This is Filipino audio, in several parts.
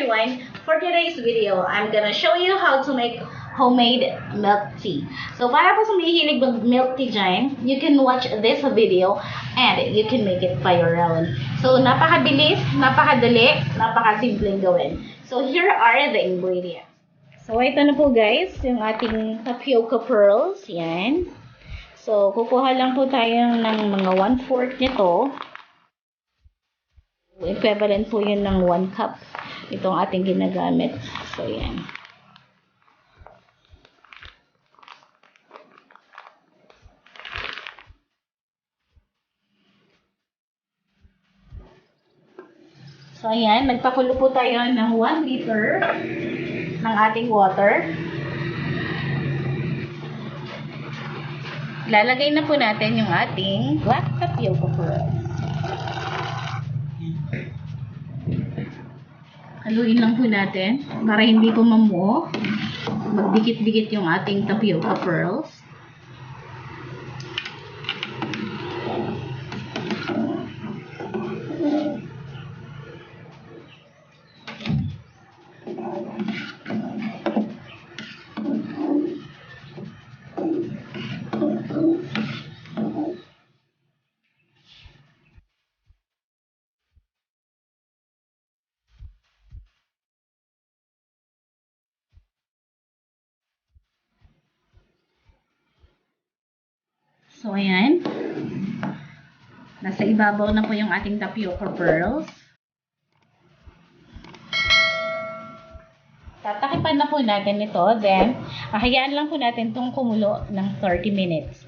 everyone, for today's video, I'm gonna show you how to make homemade milk tea. So para po sa mahihilig mag milk tea dyan, you can watch this video and you can make it by your own. So napakabilis, napakadali, napakasimpleng gawin. So here are the ingredients. So ito na po guys, yung ating tapioca pearls, yan. So kukuha lang po tayo ng mga 1/4 nito. Equivalent po yun ng 1 cup itong ating ginagamit. So, yan. So, ayan. Nagpakulo po tayo ng 1 liter ng ating water. Lalagay na po natin yung ating black tapioca pearl. Haluin lang po natin para hindi po mamuo. Magdikit-dikit yung ating tapioca pearls. So, ayan. Nasa ibabaw na po yung ating tapioca pearls. Tatakipan na po natin ito. Then, hayaan lang po natin itong kumulo ng 30 minutes.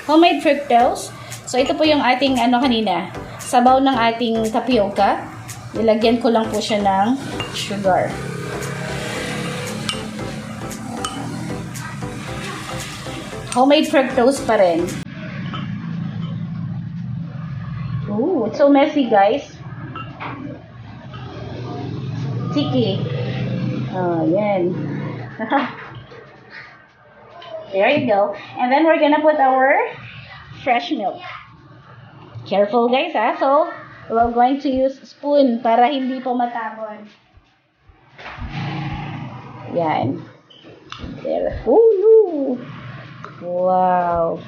homemade fructose. So, ito po yung ating kanina, sabaw ng ating tapioca. Nilagyan ko lang po siya ng sugar. Homemade fructose pa rin. Ooh, it's so messy, guys. Sticky. Oh, yan. There you go. And then we're gonna put our fresh milk. Careful, guys, ha? So, we're going to use spoon para hindi po matapon. Yan. There. Ooh! Wow!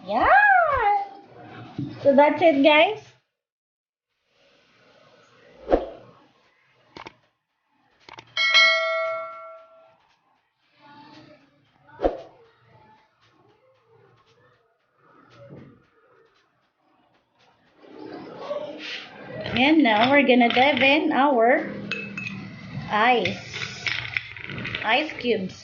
Yeah! So that's it, guys. And now we're gonna dive in our ice cubes.